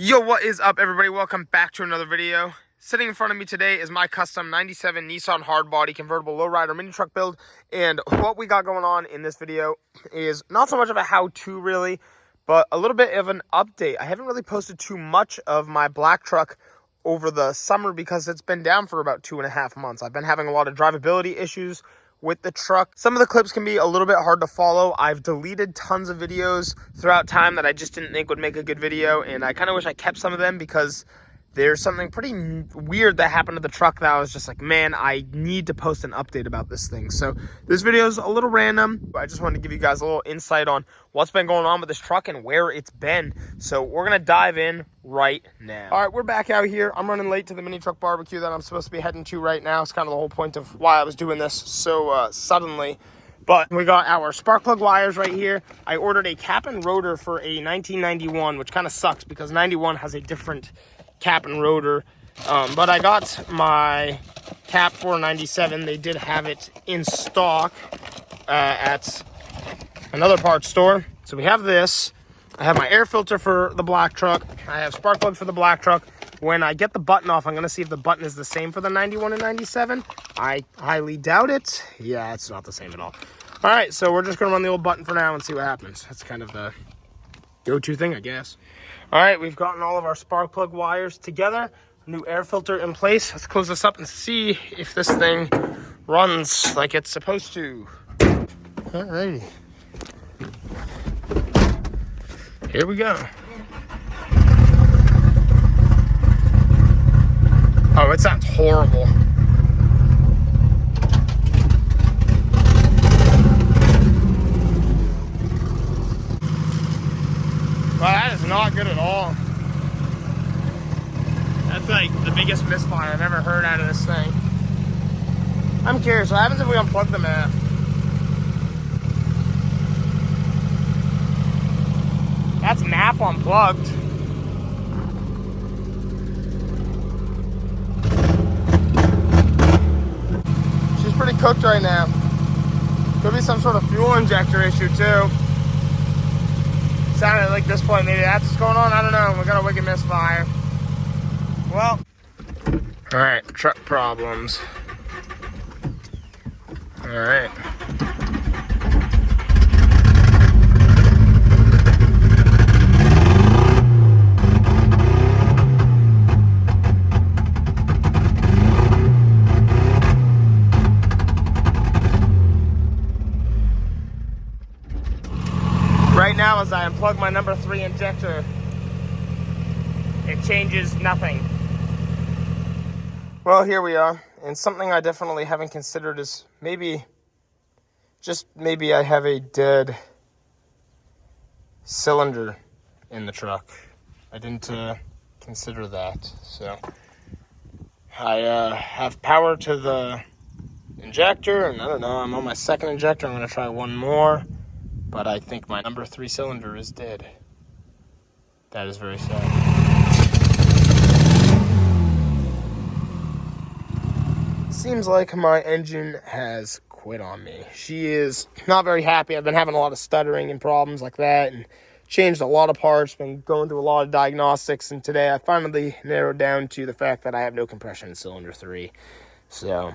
Yo, what is up, everybody? Welcome back to another video. Sitting in front of me today is my custom 97 Nissan hardbody convertible lowrider mini truck build. And what we got going on in this video is not so much of a how-to really, but a little bit of an update. I haven't really posted too much of my black truck over the summer because it's been down for about 2.5 months. I've been having a lot of drivability issues with the truck. Some of the clips can be a little bit hard to follow. I've deleted tons of videos throughout time that I just didn't think would make a good video, and I kind of wish I kept some of them because there's something pretty weird that happened to the truck that I was just like, man, I need to post an update about this thing. So this video is a little random, but I just wanted to give you guys a little insight on what's been going on with this truck and where it's been. So we're gonna dive in right now. All right, we're back out here. I'm running late to the mini truck barbecue that I'm supposed to be heading to right now. It's kind of the whole point of why I was doing this so suddenly. But we got our spark plug wires right here. I ordered a cap and rotor for a 1991, which kind of sucks because 91 has a different cap and rotor, but I got my cap for 97. They did have it in stock at another parts store. So we have this. I have my air filter for the black truck. I have spark plug for the black truck. When I get the button off, I'm going to see if the button is the same for the 91 and 97. I highly doubt it. Yeah, it's not the same at all. All right, so we're just going to run the old button for now and see what happens. That's kind of the go-to thing, I guess. All right, we've gotten all of our spark plug wires together, new air filter in place. Let's close this up and see if this thing runs like it's supposed to. All righty. Here we go. Oh, it sounds horrible. Well, that is not good at all. That's like the biggest misfire I've ever heard out of this thing. I'm curious, what happens if we unplug the map? That's map unplugged. She's pretty cooked right now. Could be some sort of fuel injector issue too. Sounded like this point, maybe that's what's going on. I don't know. We got a wicked misfire. Well, all right, truck problems. All right. Right now, as I unplug my number 3 injector, it changes nothing. Well, here we are. And something I definitely haven't considered is maybe, just maybe I have a dead cylinder in the truck. I didn't consider that. So I have power to the injector, and I don't know, I'm on my 2nd injector. I'm going to try one more. But I think my number 3 cylinder is dead. That is very sad. Seems like my engine has quit on me. She is not very happy. I've been having a lot of stuttering and problems like that, and changed a lot of parts, been going through a lot of diagnostics, and today I finally narrowed down to the fact that I have no compression in cylinder 3. So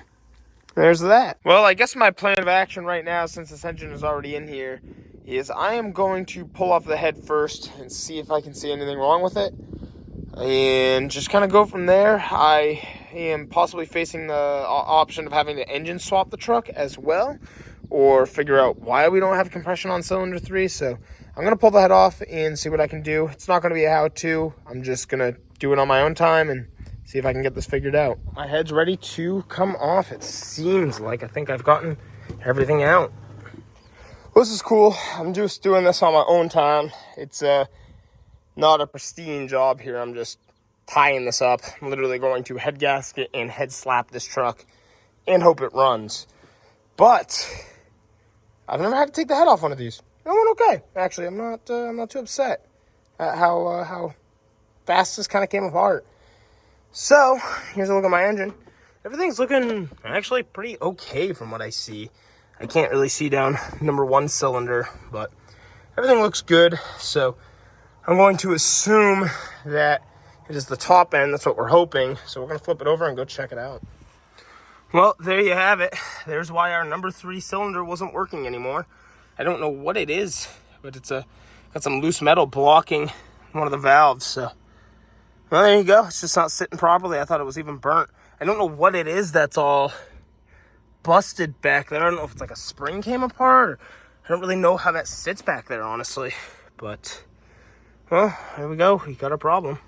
there's that. Well, I guess my plan of action right now, since this engine is already in here, is I am going to pull off the head first and see if I can see anything wrong with it. And just kind of go from there. I am possibly facing the option of having the engine swap the truck as well, or figure out why we don't have compression on cylinder 3. So I'm going to pull the head off and see what I can do. It's not going to be a how-to. I'm just going to do it on my own time and see if I can get this figured out. My head's ready to come off. It seems like I think I've gotten everything out. Well, this is cool. I'm just doing this on my own time. It's not a pristine job here. I'm just tying this up. I'm literally going to head gasket and head slap this truck and hope it runs. But I've never had to take the head off one of these. It went okay. Actually, I'm not too upset at how fast this kind of came apart. So here's a look at my engine. Everything's looking actually pretty okay from what I see. I can't really see down number 1 cylinder, but everything looks good. So I'm going to assume that it is the top end. That's what we're hoping. So we're going to flip it over and go check it out. Well, there you have it. There's why our number 3 cylinder wasn't working anymore. I don't know what it is, but it's got some loose metal blocking one of the valves. So, well, there you go. It's just not sitting properly. I thought it was even burnt. I don't know what it is that's all busted back there. I don't know if it's like a spring came apart, or I don't really know how that sits back there, honestly. But, well, there we go. We got a problem.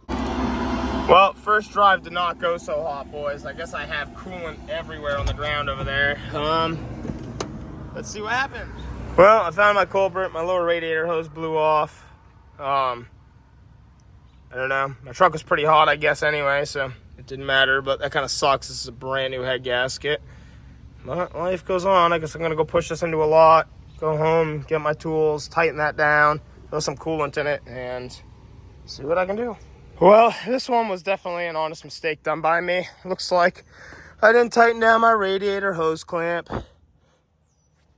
Well, first drive did not go so hot, boys. I guess I have coolant everywhere on the ground over there. Let's see what happened. Well, I found my culprit. My lower radiator hose blew off. I don't know. My truck was pretty hot, I guess, anyway, so it didn't matter. But that kind of sucks. This is a brand new head gasket. But life goes on. I guess I'm going to go push this into a lot, go home, get my tools, tighten that down, throw some coolant in it, and see what I can do. Well, this one was definitely an honest mistake done by me. Looks like I didn't tighten down my radiator hose clamp.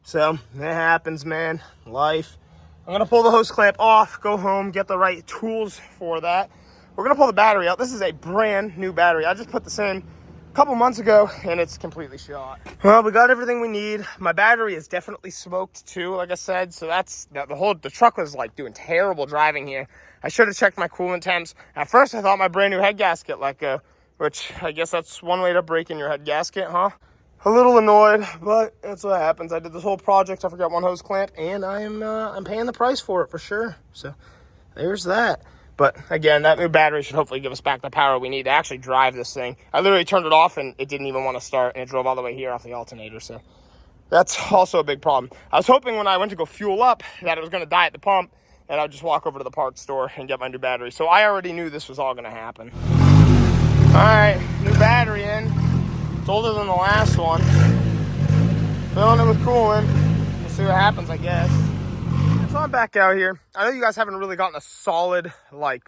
So, it happens, man. Life. I'm going to pull the hose clamp off, go home, get the right tools for that. We're going to pull the battery out. This is a brand new battery. I just put this in a couple months ago, and it's completely shot. Well, we got everything we need. My battery is definitely smoked, too, like I said. So, the truck was, like, doing terrible driving here. I should have checked my coolant temps. At first, I thought my brand new head gasket let go, which I guess that's one way to break in your head gasket, huh? A little annoyed, but that's what happens. I did this whole project. I forgot one hose clamp, and I'm paying the price for it for sure. So there's that. But again, that new battery should hopefully give us back the power we need to actually drive this thing. I literally turned it off, and it didn't even want to start, and it drove all the way here off the alternator. So that's also a big problem. I was hoping when I went to go fuel up that it was going to die at the pump, and I'd just walk over to the parts store and get my new battery. So I already knew this was all going to happen. All right, new battery in. It's older than the last one. Filling it with coolant. We'll see what happens, I guess. So I'm back out here. I know you guys haven't really gotten a solid,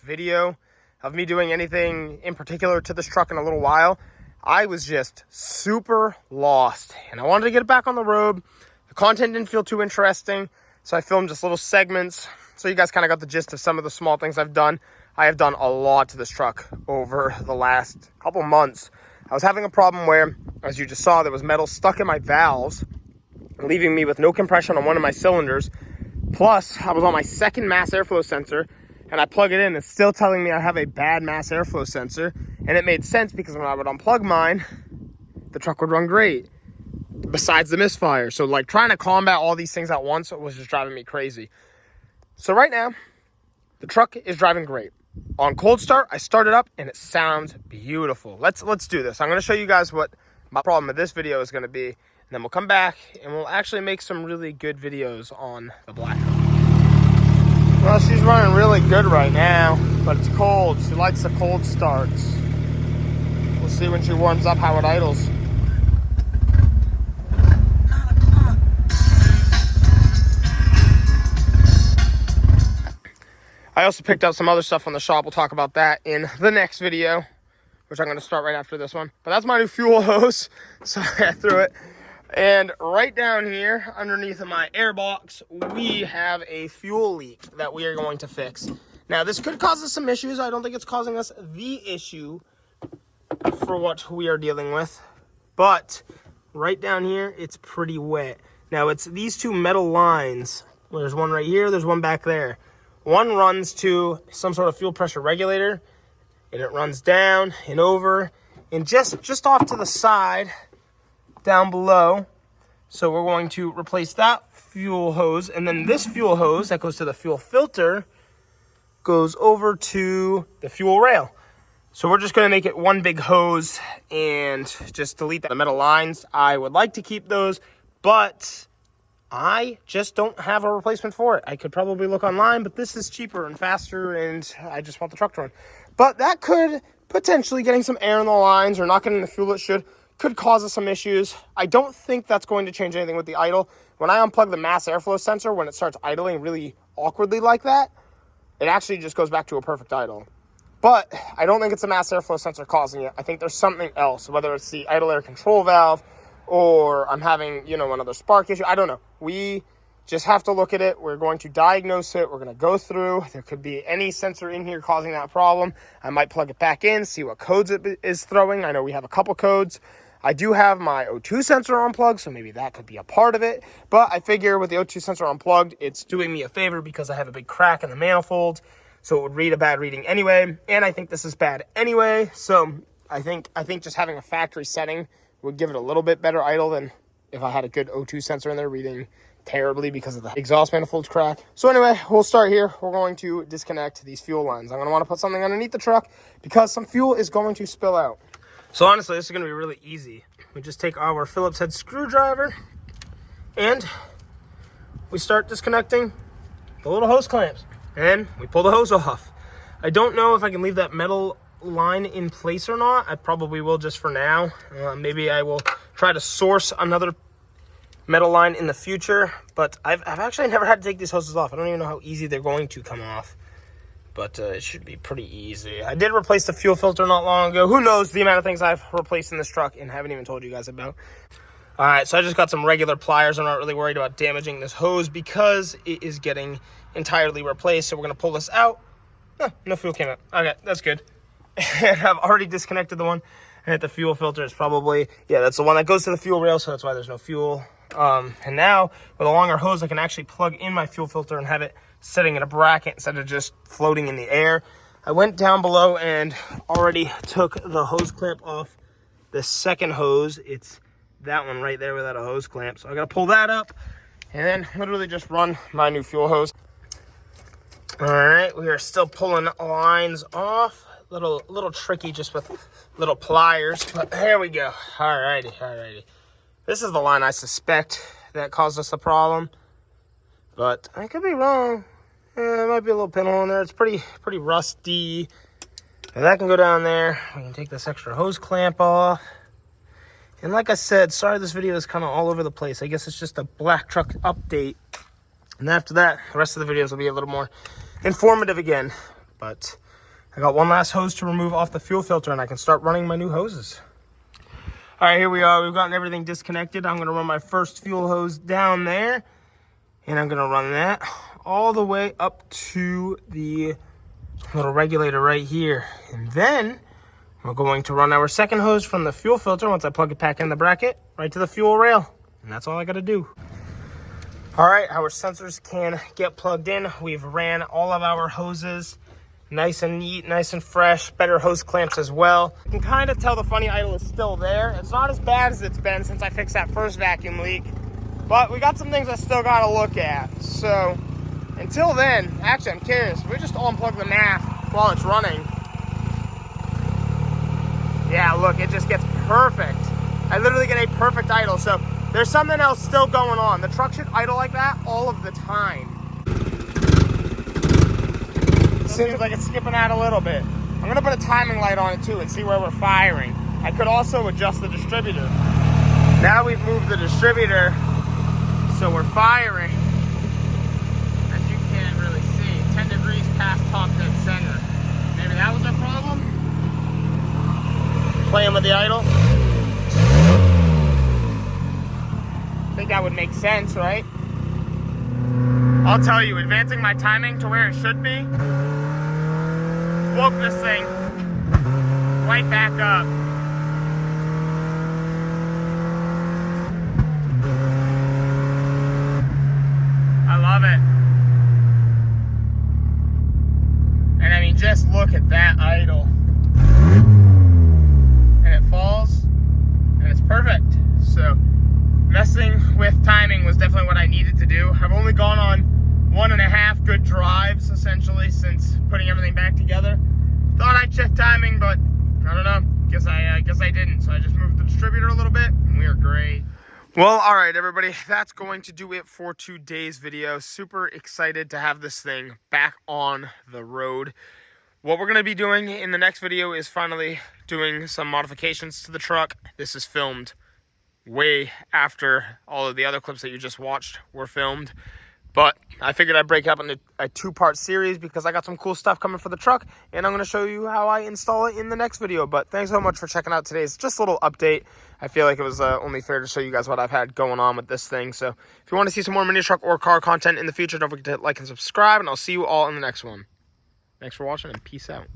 video of me doing anything in particular to this truck in a little while. I was just super lost, and I wanted to get it back on the road. The content didn't feel too interesting, so I filmed just little segments. So you guys kind of got the gist of some of the small things I've done. I have done a lot to this truck over the last couple months. I was having a problem where, as you just saw, there was metal stuck in my valves, leaving me with no compression on one of my cylinders. Plus, I was on my second mass airflow sensor, and I plug it in, it's still telling me I have a bad mass airflow sensor. And it made sense because when I would unplug mine, the truck would run great, besides the misfire. So, trying to combat all these things at once was just driving me crazy. So right now, the truck is driving great. On cold start, I start it up and it sounds beautiful. Let's do this. I'm going to show you guys what my problem with this video is going to be, and then we'll come back and we'll actually make some really good videos on the black. Well, she's running really good right now, but it's cold. She likes the cold starts. We'll see when she warms up how it idles. I also picked up some other stuff from the shop. We'll talk about that in the next video, which I'm going to start right after this one. But that's my new fuel hose, so I threw it. And right down here, underneath of my air box, we have a fuel leak that we are going to fix. Now, this could cause us some issues. I don't think it's causing us the issue for what we are dealing with. But right down here, it's pretty wet. Now, it's these two metal lines. There's one right here. There's one back there. One runs to some sort of fuel pressure regulator, and it runs down and over and just off to the side down below. So we're going to replace that fuel hose, and then this fuel hose that goes to the fuel filter goes over to the fuel rail. So we're just going to make it one big hose and just delete the metal lines. I would like to keep those, but I just don't have a replacement for it. I could probably look online, but this is cheaper and faster, and I just want the truck to run. But that could potentially, getting some air in the lines or not getting the fuel it should, could cause us some issues. I don't think that's going to change anything with the idle. When I unplug the mass airflow sensor, when it starts idling really awkwardly like that, it actually just goes back to a perfect idle. But I don't think it's the mass airflow sensor causing it. I think there's something else, whether it's the idle air control valve, or I'm having, another spark issue. I don't know. We just have to look at it. We're going to diagnose it. We're going to go through. There could be any sensor in here causing that problem. I might plug it back in, see what codes it is throwing. I know we have a couple codes. I do have my O2 sensor unplugged, so maybe that could be a part of it. But I figure with the O2 sensor unplugged, it's doing me a favor because I have a big crack in the manifold, so it would read a bad reading anyway. And I think this is bad anyway, so I think just having a factory setting would give it a little bit better idle than if I had a good O2 sensor in there reading terribly because of the exhaust manifold's crack. So anyway, we'll start here. We're going to disconnect these fuel lines. I'm going to want to put something underneath the truck because some fuel is going to spill out. So honestly, this is going to be really easy. We just take our Phillips head screwdriver and we start disconnecting the little hose clamps. And we pull the hose off. I don't know if I can leave that metal line in place or not. I probably will just for now. Maybe I will try to source another metal line in the future, but I've actually never had to take these hoses off. I don't even know how easy they're going to come off, but it should be pretty easy. I did replace the fuel filter not long ago. Who knows the amount of things I've replaced in this truck and haven't even told you guys about. All right, so I just got some regular pliers. I'm not really worried about damaging this hose because it is getting entirely replaced. So we're gonna pull this out. Oh, no fuel came out. Okay, that's good. And I've already disconnected the one. And the fuel filter is probably, yeah, that's the one that goes to the fuel rail, so that's why there's no fuel. And now, with a longer hose, I can actually plug in my fuel filter and have it sitting in a bracket instead of just floating in the air. I went down below and already took the hose clamp off the second hose. It's that one right there without a hose clamp. So I gotta pull that up and then literally just run my new fuel hose. All right, we are still pulling lines off. Little tricky just with little pliers, but there we go. Alrighty. This is the line I suspect that caused us the problem, but I could be wrong. Yeah, there might be a little pinhole in there. It's pretty rusty. And that can go down there. We can take this extra hose clamp off. And like I said, sorry this video is kind of all over the place. I guess it's just a black truck update. And after that, the rest of the videos will be a little more informative again. But I got one last hose to remove off the fuel filter and I can start running my new hoses. All right, here we are. We've gotten everything disconnected. I'm going to run my first fuel hose down there. And I'm going to run that all the way up to the little regulator right here. And then we're going to run our second hose from the fuel filter once I plug it back in the bracket right to the fuel rail. And that's all I got to do. All right, our sensors can get plugged in. We've ran all of our hoses. Nice and neat, nice and fresh, better hose clamps as well. You can kind of tell the funny idle is still there. It's not as bad as it's been since I fixed that first vacuum leak, but we got some things I still got to look at. So until then, actually I'm curious, we just unplug the NAF while it's running. Yeah, look, it just gets perfect. I literally get a perfect idle. So there's something else still going on. The truck should idle like that all of the time. Seems like it's skipping out a little bit. I'm gonna put a timing light on it too and see where we're firing. I could also adjust the distributor. Now we've moved the distributor, so we're firing, as you can't really see, 10 degrees past top dead center. Maybe that was our problem? Playing with the idle? I think that would make sense, right? I'll tell you, advancing my timing to where it should be woke this thing right back up. I love it. And I mean, just look at that idle. And it falls, and it's perfect. So messing with timing was definitely what I needed to do. I've only gone on 1.5 good drives essentially since putting everything back together. Thought I'd check timing, but I don't know. Guess I didn't. So I just moved the distributor a little bit and we are great. Well, all right, everybody, that's going to do it for today's video. Super excited to have this thing back on the road. What we're going to be doing in the next video is finally doing some modifications to the truck. This is filmed way after all of the other clips that you just watched were filmed. But I figured I'd break it up into a two-part series because I got some cool stuff coming for the truck, and I'm going to show you how I install it in the next video. But thanks so much for checking out today's just a little update. I feel like it was only fair to show you guys what I've had going on with this thing. So if you want to see some more mini truck or car content in the future, don't forget to hit like and subscribe, and I'll see you all in the next one. Thanks for watching, and peace out.